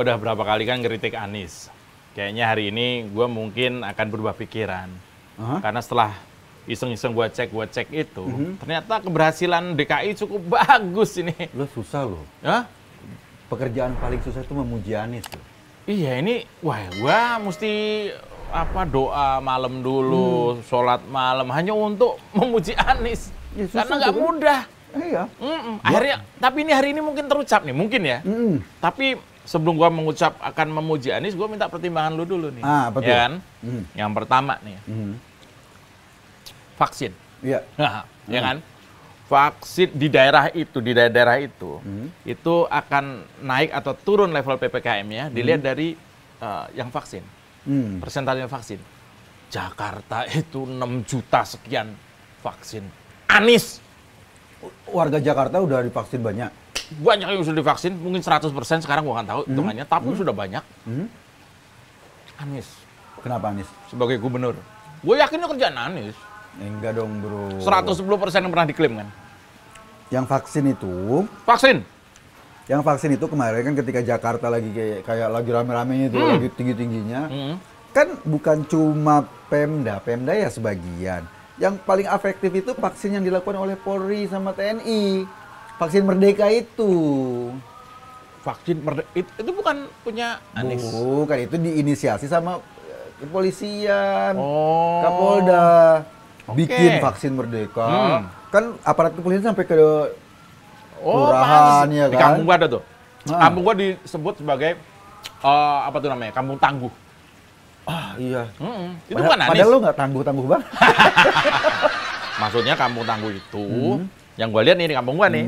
gue udah berapa kali kan ngeritik Anies. Kayaknya hari ini gue mungkin akan berubah pikiran. Karena setelah iseng-iseng gue cek itu, ternyata keberhasilan DKI cukup bagus ini. Lo susah loh. Hah? Pekerjaan paling susah itu memuji Anies loh. Iya ini, wah gue mesti doa malam dulu, sholat malam hanya untuk memuji Anies. Ya, karena nggak mudah. Iya. Akhirnya, tapi ini hari ini mungkin terucap nih, mungkin ya. Tapi sebelum gua mengucap akan memuji Anies, gua minta pertimbangan lu dulu nih. Betul. Ya kan? Yang pertama nih, vaksin. Iya. Nah, ya kan? Vaksin di daerah itu akan naik atau turun level PPKM-nya dilihat dari yang vaksin. Persentase vaksin. Jakarta itu 6 juta sekian vaksin. Anies. Warga Jakarta udah divaksin banyak. Banyak yang sudah divaksin, mungkin 100% sekarang gua nggak tahu hitungannya, tapi sudah banyak. Anies. Kenapa Anies? Sebagai gubernur. Gue yakin itu kerjaan Anies. Enggak dong bro. 110% yang pernah diklaim kan. Yang vaksin itu. Vaksin. Yang vaksin itu kemarin kan ketika Jakarta lagi kayak lagi rame-ramenya itu, lagi tinggi-tingginya. Kan bukan cuma Pemda ya sebagian. Yang paling efektif itu vaksin yang dilakukan oleh Polri sama TNI. Vaksin Merdeka itu. Vaksin Merdeka itu bukan punya Anies. Bukan, itu diinisiasi sama kepolisian. Kapolda. Bikin vaksin Merdeka. Kan aparat kepolisian sampai ke kelurahan ya kan. Di kampung gua ada tuh. Kampung gua disebut sebagai Kampung Tangguh. Iya. Itu bukan Anies. Padahal lu nggak tangguh-tangguh banget. Maksudnya Kampung Tangguh itu, yang gue lihat nih di kampung gue nih,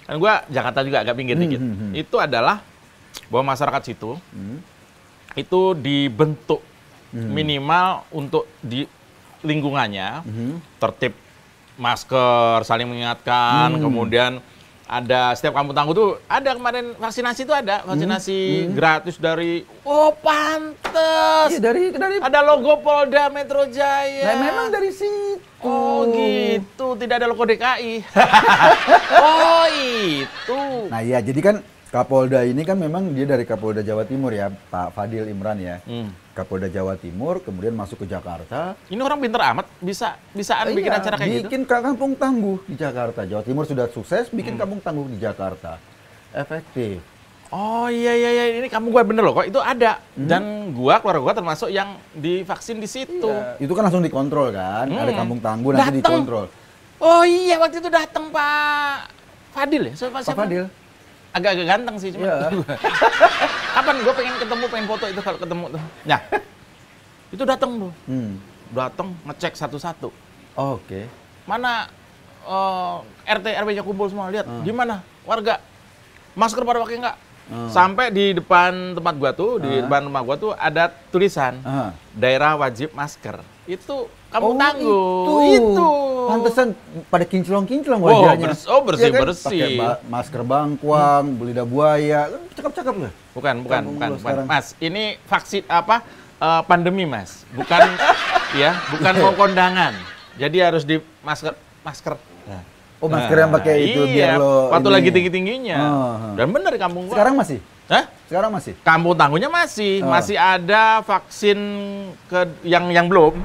kan gue Jakarta juga agak pinggir dikit. Itu adalah bahwa masyarakat situ, itu dibentuk minimal untuk di lingkungannya, tertib, masker, saling mengingatkan, kemudian ada setiap kampung tangguh tuh ada kemarin vaksinasi itu ada vaksinasi gratis dari pantes. Iya, dari ada logo Polda Metro Jaya. Nah, memang dari situ. Oh gitu, tidak ada logo DKI. Oh itu. Nah iya, jadi kan Kapolda ini kan memang dia dari Kapolda Jawa Timur ya, Pak Fadil Imran ya. Kapolda Jawa Timur, kemudian masuk ke Jakarta. Ini orang pinter amat, bisaan bikin acara kayak gitu. Bikin kampung tangguh di Jakarta. Jawa Timur sudah sukses, bikin kampung tangguh di Jakarta. Efektif. Oh iya, ini kampung gua bener loh kok, itu ada. Dan keluarga gua termasuk yang divaksin di situ. Iya. Itu kan langsung dikontrol kan, ada kampung tangguh nanti dikontrol. Oh iya, waktu itu datang Pak Fadil ya? Pak Fadil. Agak-agak ganteng sih cuma. Iya. Kapan gue pengen foto itu kalau ketemu tuh. Nah, itu datang tuh. Datang ngecek satu-satu. Oke. Mana RT RW-nya kumpul semua, lihat gimana warga masker pada pakai nggak? Sampai di depan tempat gua tuh, di depan rumah gua tuh ada tulisan daerah wajib masker. Itu kampung tangguh. Itu. Pantesan pada kinclong-kinclong wajahnya. Bersih. Pakai masker bangkuang, lidah buaya. Cakep-cakep loh. Bukan. Mas, ini vaksin pandemi, Mas. Bukan bukan mau kondangan. Jadi harus di masker. Nah. Oh, masker yang pakai itu biar lo waktu lagi tinggi-tingginya. Dan bener di kampung gua. Sekarang masih? Hah? Sekarang masih? Kampung tangguhnya masih ada vaksin yang belum.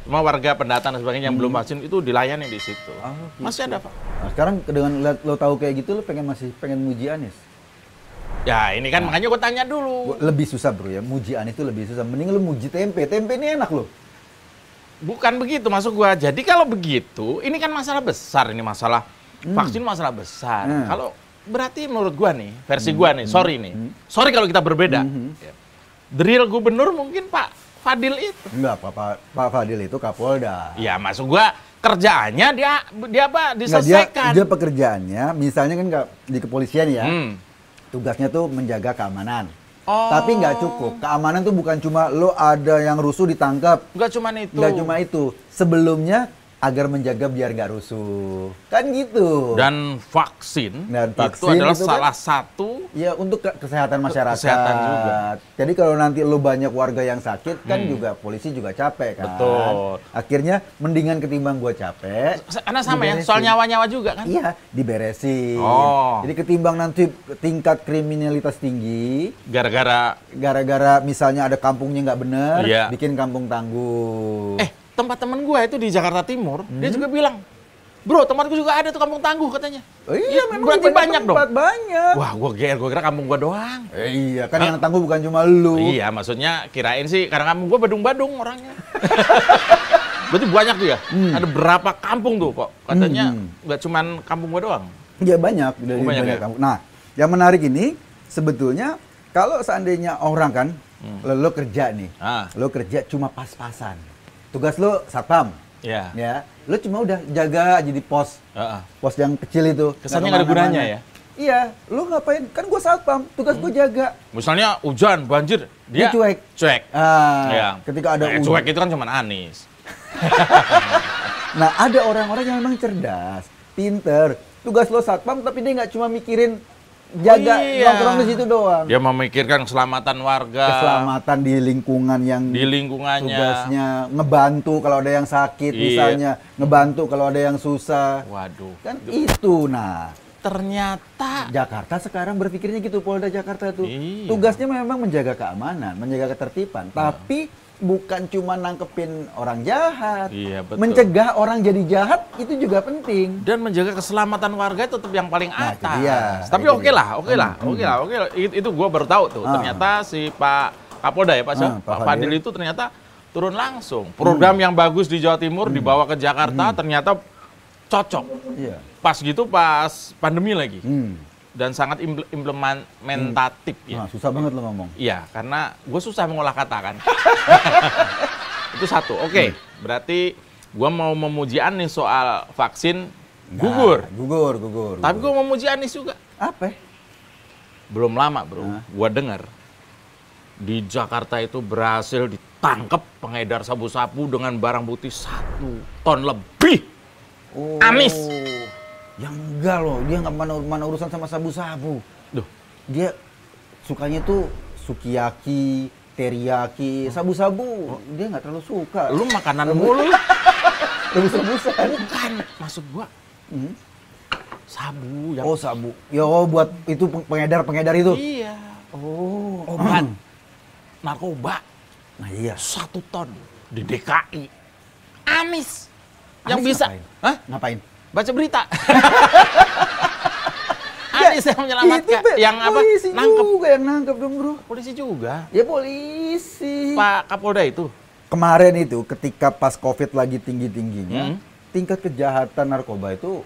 Cuma warga pendatang dan sebagainya yang belum vaksin itu dilayani di situ. Gitu. Masih ada, Pak. Nah, sekarang dengan lo tahu kayak gitu lo pengen muji Anies? Ya, ini kan makanya gue tanya dulu. Lebih susah, Bro ya. Muji Anies itu lebih susah. Mending lo muji tempe. Tempe ini enak loh. Bukan begitu masuk gua. Jadi kalau begitu, ini kan masalah besar, ini masalah vaksin masalah besar. Kalau berarti menurut gua nih, versi gua nih, sorry kalau kita berbeda. The real gubernur mungkin Pak Fadil itu. Enggak, Pak Fadil itu Kapolda. Ya, maksud gua kerjaannya dia diselesaikan. Dia pekerjaannya, misalnya kan di kepolisian ya, tugasnya tuh menjaga keamanan. Tapi nggak cukup. Keamanan tuh bukan cuma lo ada yang rusuh ditangkap. Nggak cuma itu. Sebelumnya agar menjaga biar nggak rusuh. Kan gitu. Dan vaksin, Dan itu vaksin adalah itu kan- salah satu Ya untuk kesehatan masyarakat. Kesehatan juga. Jadi kalau nanti lu banyak warga yang sakit kan juga polisi juga capek kan. Betul. Akhirnya mendingan ketimbang gua capek. karena sama ya, diberesin. soal nyawa-nyawa juga kan. Iya, diberesin. Oh. Jadi ketimbang nanti tingkat kriminalitas tinggi, Gara-gara misalnya ada kampungnya nggak bener, Iya. bikin kampung tangguh. tempat temen gue itu di Jakarta Timur, dia juga bilang, bro, tempatku juga ada tuh kampung tangguh katanya. Oh iya, memang berarti banyak dong. tempat banyak. Wah, gue kira kampung gue doang. Iya, kan yang tangguh bukan cuma lu. Iya, maksudnya kirain sih karena kampung gue badung-badung orangnya. Berarti banyak tuh ya? Ada berapa kampung tuh kok? Katanya nggak cuman kampung gue doang. Iya banyak dari banyak banyak ya? kampung. Nah, yang menarik ini sebetulnya kalau seandainya orang kan lo kerja nih, lo kerja cuma pas-pasan. Tugas lo satpam, Ya. ya. Lo cuma udah jaga aja di pos, pos yang kecil itu. Kesannya nggak ada gunanya ya? Iya, lo ngapain? Kan gue satpam, tugas gue jaga. Misalnya hujan, banjir, Dia cuek. Cuek. Ah, ketika ada cuek itu kan cuman Anies. Nah, ada orang-orang yang memang cerdas, pinter. Tugas lo satpam, tapi dia nggak cuma mikirin jaga nongkrong di situ doang. Dia memikirkan keselamatan warga. Keselamatan di lingkungan yang di lingkungannya. tugasnya ngebantu kalau ada yang sakit Iya. misalnya, ngebantu kalau ada yang susah. Waduh. Kan itu. Nah, Ternyata Jakarta sekarang berpikirnya gitu, Polda Jakarta tuh. Iya. Tugasnya memang menjaga keamanan, menjaga ketertiban, tapi bukan cuma nangkepin orang jahat. Iya, betul. Mencegah orang jadi jahat itu juga penting. dan menjaga keselamatan warga itu tetap yang paling Nah, itu atas. dia. Tapi Itu oke dia. lah. Itu gue baru tahu tuh. Ternyata si Pak Kapolda ya Pak Syah, Pak Pak Fadil itu ternyata turun langsung. Program yang bagus di Jawa Timur dibawa ke Jakarta ternyata cocok. Iya. Pas gitu pas pandemi lagi. Hmm. Dan sangat implementatif ya. Nah, susah banget lo ngomong. Iya, karena gue susah mengolah kata kan. Itu satu. Oke, berarti gue mau memuji Anies soal vaksin gugur. Nah, gugur. Tapi gue mau memuji Anies juga. Apa? Belum lama bro, gue dengar di Jakarta itu berhasil ditangkap pengedar sabu-sabu dengan barang bukti 1 ton lebih. Oh, Anies. yang enggak loh, dia nggak mana urusan sama sabu-sabu. Duh, Dia sukanya tuh sukiyaki, teriyaki, sabu-sabu. Dia nggak terlalu suka. lu makanan mulu. Rebus-rebusan. Bukan, maksud gua sabu yang Oh sabu. Ya oh, buat itu pengedar itu. iya. Oh. Obat narkoba Nah iya. 1 ton di DKI. Anies yang Anies bisa. ngapain? Hah? Ngapain? Baca berita. Anies yang menyelamatkan, yang apa? Polisi Nangkep. juga yang nangkep dong bro. Polisi juga. Ya polisi. Pak Kapolda itu. Kemarin itu ketika pas COVID lagi tinggi-tingginya, tingkat kejahatan narkoba itu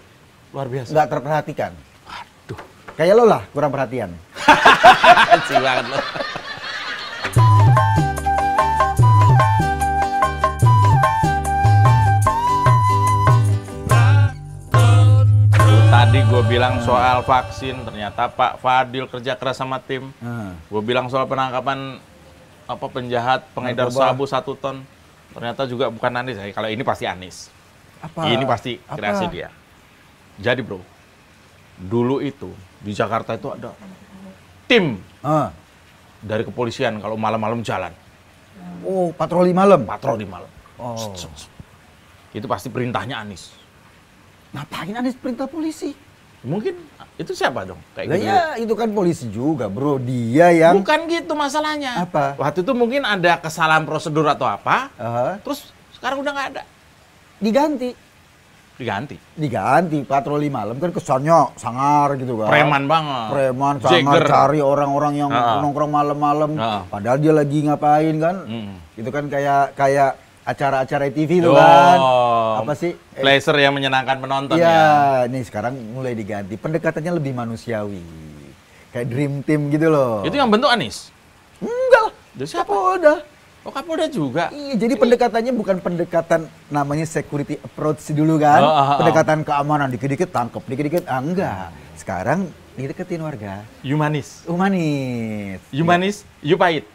Luar biasa. nggak terperhatikan. Aduh. Kayak lo lah, kurang perhatian. Anjing banget lo. Tadi gue bilang soal vaksin, ternyata Pak Fadil kerja keras sama tim. Gue bilang soal penangkapan penjahat pengedar Narkoba. sabu 1 ton. Ternyata juga bukan Anies. Kalau ini pasti Anies. Apa? Ini pasti Apa? kreasi dia. Jadi bro, dulu itu di Jakarta itu ada tim Ah. dari kepolisian kalau malam-malam jalan, Oh, patroli malam. patroli malam. Oh. Itu pasti perintahnya Anies. Ngapain Anies perintah polisi? Mungkin itu siapa dong? Kayak Lah gitu. ya, itu kan polisi juga, bro. Dia yang Bukan gitu masalahnya. Apa? Waktu itu mungkin ada kesalahan prosedur atau apa, Aha. terus sekarang udah nggak ada. diganti. Diganti. Patroli malam kan kesannya sangar gitu kan. Preman banget. Preman sangar Jagger. cari orang-orang yang Ah. nongkrong malam-malam. Ah. Padahal dia lagi ngapain kan? Itu kan kayak acara-acara TV tuh Oh, kan. Apa sih? Pleasure yang menyenangkan penonton ya. Iya, nih sekarang mulai diganti. Pendekatannya lebih manusiawi. Kayak dream team gitu loh. Itu yang bentuk Anies. Enggak lah. Itu siapa? Kapolda. Oh Kapolda juga. Iya, jadi pendekatannya bukan pendekatan namanya security approach dulu kan. Pendekatan keamanan, dikit-dikit tangkep, dikit-dikit enggak. Sekarang dideketin warga. Humanis. Humanis. Humanis, you pahit.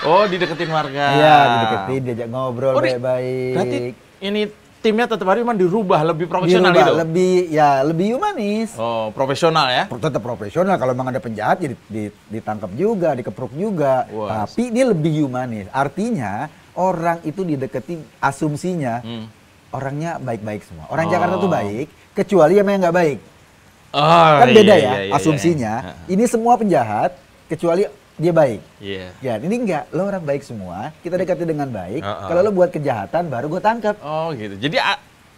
Oh, dideketin warga. Iya, dideketin, diajak ngobrol baik-baik. Berarti ini timnya tetap hari memang dirubah lebih profesional gitu. Lebih humanis. Oh, profesional ya? Tetap profesional. Kalau memang ada penjahat ya ditangkap juga, dikepruk juga. Wah. Tapi dia lebih humanis. Artinya orang itu dideketi asumsinya orangnya baik-baik semua. Orang Jakarta tuh baik, kecuali yang nggak baik. Oh, kan beda iya, asumsinya. Ini semua penjahat, kecuali dia baik. Iya. Ya, ini enggak. Lo orang baik semua, kita dekati dengan baik. Kalau lo buat kejahatan, baru gue tangkap. Oh gitu. Jadi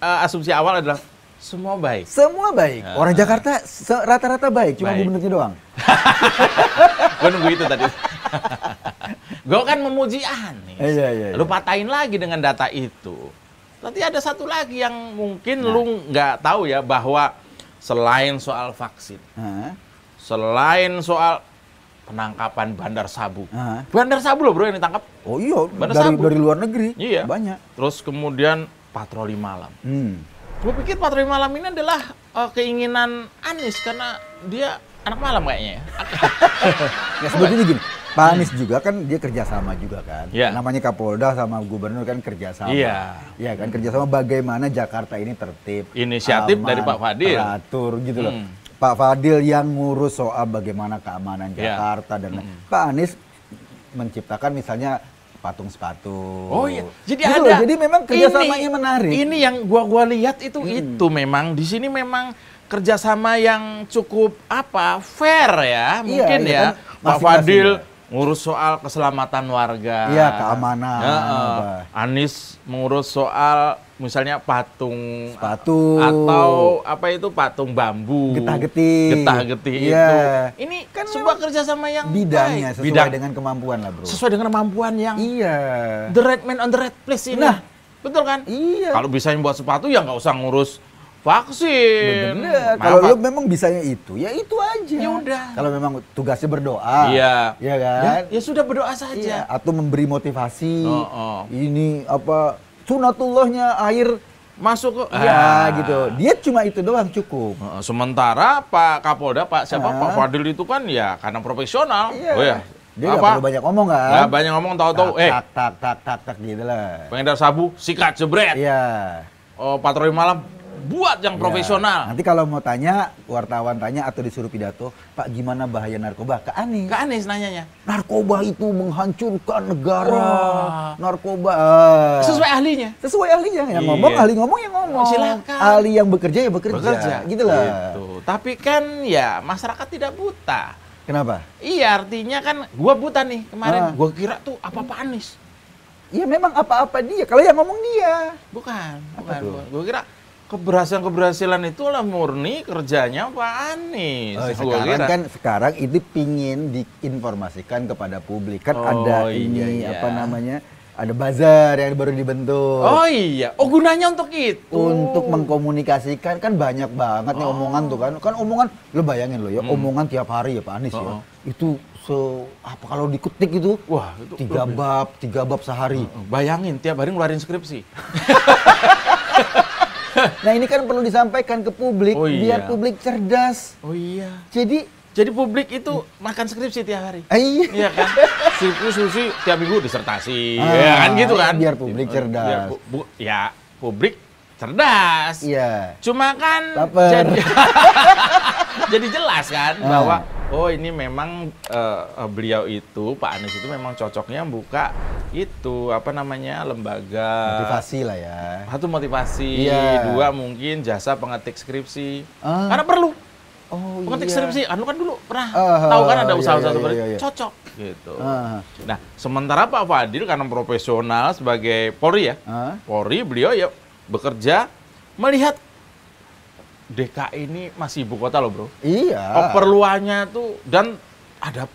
asumsi awal adalah semua baik. Semua baik. Orang Jakarta rata-rata baik, cuma gubernurnya doang. Gue nunggu itu tadi. Gue kan memuji Anies. Iya. Lu patahin lagi dengan data itu. Nanti ada satu lagi yang mungkin lu nggak tahu ya, bahwa selain soal vaksin, selain soal penangkapan bandar sabu. Bandar sabu loh bro yang ditangkap. Oh iya, sabu. Dari luar negeri. Iya. Banyak. Terus kemudian patroli malam. Gue pikir patroli malam ini adalah keinginan Anies karena dia anak malam kayaknya ya. Ya sebetulnya gini, Pak Anies juga kan dia kerjasama juga kan. Yeah. Namanya Kapolda sama Gubernur kan kerjasama. Iya. Iya kan, kerjasama bagaimana Jakarta ini tertib. Inisiatif aman, dari Pak Fadil. Teratur gitu loh. Pak Fadil yang ngurus soal bagaimana keamanan Jakarta dan Pak Anies menciptakan misalnya patung sepatu. Oh iya. Jadi gitu ada. Loh, jadi memang kerjasamanya menarik. Ini yang gua lihat itu memang di sini memang kerjasama yang cukup fair ya mungkin iya, ya. Pak Fadil ngurus soal keselamatan warga. Iya, keamanan. Anies mengurus soal misalnya patung sepatu atau patung bambu. Getah-getih itu. Ini kan sebuah kerjasama yang bidangnya baik. Sesuai dengan kemampuan lah bro. Sesuai dengan kemampuan yang the right man on the right place ini. Nah, betul kan? Iya. Kalau bisa buat sepatu ya nggak usah ngurus vaksin. Bener. Kalau lu memang bisanya itu, ya itu aja. Ya udah. Kalau memang tugasnya berdoa. Iya. Iya kan? Ya sudah berdoa saja. Iya. Atau memberi motivasi. Ini sunatullahnya air masuk ke gitu. Dia cuma itu doang cukup. Sementara Pak Kapolda, Pak Fadil itu kan ya karena profesional. Iya. Oh ya. Dia nggak perlu banyak ngomong kan? Nggak banyak ngomong, tahu-tahu tak gitu lah. Pengedar sabu, sikat, jebret. Iya. Patroli malam buat yang profesional. Nanti kalau mau tanya, wartawan tanya atau disuruh pidato, Pak gimana bahaya narkoba? Ke Anies. Ke Anies nanyanya. Narkoba itu menghancurkan negara. Narkoba. Sesuai ahlinya. Sesuai ahlinya. Yang ngomong, ahli ngomong yang ngomong. Silakan. Ahli yang bekerja ya bekerja. Gitu lah. Gitu. Tapi kan ya masyarakat tidak buta. Kenapa? Iya, artinya kan gua buta nih kemarin. Gua kira tuh apa-apa Anies. Iya memang apa-apa dia. Kalau yang ngomong dia. Bukan. Gua kira keberhasilan itu lah murni kerjanya Pak Anies. Sekarang itu pingin diinformasikan kepada publik. Kan ada ada bazar yang baru dibentuk. Oh iya. Oh gunanya untuk itu. Untuk mengkomunikasikan kan banyak banget nih omongan tuh kan. Kan omongan lo bayangin lo ya, omongan tiap hari ya Pak Anies ya. Itu kalau diketik itu, wah itu 3 bab sehari. Bayangin tiap hari ngeluarin skripsi. Nah ini kan perlu disampaikan ke publik, biar publik cerdas. Oh iya. Jadi publik itu makan skripsi tiap hari. Iya kan? Skripsi tiap minggu disertasi. Ya kan gitu kan? Biar publik cerdas. Publik cerdas. Iya. Cuma kan jadi jelas kan bahwa ini memang beliau itu Pak Anies itu memang cocoknya buka itu lembaga motivasi lah ya. Satu motivasi, dua mungkin jasa pengetik skripsi. Karena perlu. Pengetik skripsi, kan dulu pernah tahu kan ada usaha-usaha seperti itu. Cocok gitu. Nah, sementara Pak Fadil karena profesional sebagai Polri ya. Polri beliau ya bekerja melihat DKI ini masih ibu kota loh bro. Iya. Keperluannya tuh dan ada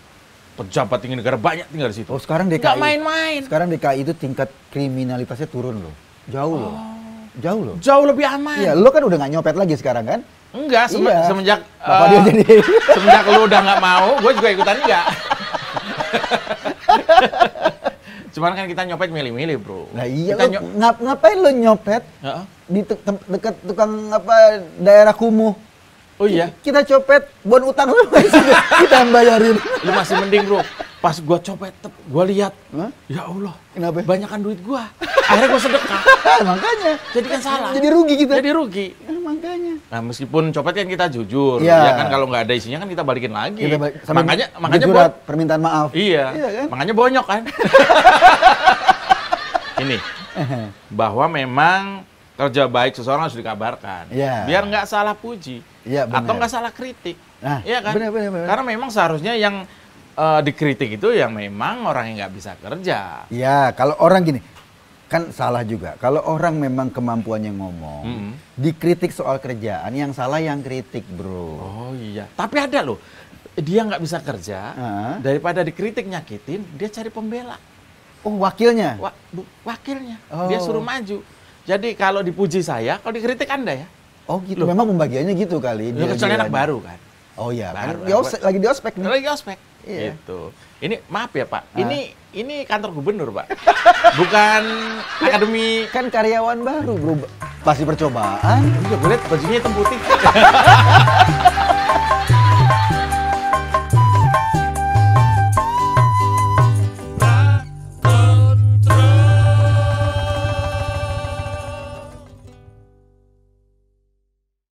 pejabat tinggi negara banyak tinggal di situ. Sekarang DKI. Nggak main-main. Sekarang DKI itu tingkat kriminalitasnya turun loh. Jauh loh. Jauh lebih aman. Iya, lo kan udah nggak nyopet lagi sekarang kan? Enggak, semenjak dia jadi semenjak lo udah nggak mau, gue juga ikutan enggak. Cuman kan kita nyopet milih-milih bro. Nah iya, ngapain lo nyopet di dekat tukang daerah kumuh? Oh iya? Kita copet, buat utang lo kita yang bayarin. Lu masih mending bro, Pas gua copet, gua lihat, Hah? ya Allah, Kenapa? banyakan duit gua. Akhirnya gua sedekah. Makanya. Jadi kan salah. Jadi rugi kita. Jadi rugi. Makanya. Nah, meskipun copet kan kita jujur, Iya. ya kan kalau nggak ada isinya kan kita balikin lagi. Sampai makanya jujurat, permintaan maaf. Iya, kan? makanya bonyok kan. Ini, bahwa memang kerja baik seseorang harus dikabarkan. Iya. Biar nggak salah puji. Iya, benar. Atau nggak salah kritik. Nah, iya kan? benar. Karena memang seharusnya yang dikritik itu yang memang orang yang nggak bisa kerja. Iya, kalau orang gini, kan salah juga. Kalau orang memang kemampuannya ngomong, dikritik soal kerjaan, yang salah yang kritik, bro. Oh iya. Tapi ada loh, dia nggak bisa kerja, daripada dikritik nyakitin, dia cari pembela. Oh, wakilnya? Wakilnya. Oh. Dia suruh maju. Jadi kalau dipuji saya, kalau dikritik Anda ya. Oh gitu, Loh. memang pembagiannya gitu kali. Dia kecuali anak baru kan. Oh iya, Baru, lagi di ospek nih. Lagi ospek. Iya. Gitu. Ini maaf ya Pak, ini kantor gubernur Pak. Bukan akademi. Kan karyawan baru, bro. Pasti percobaan. Iya, gue lihat bajunya hitam putih.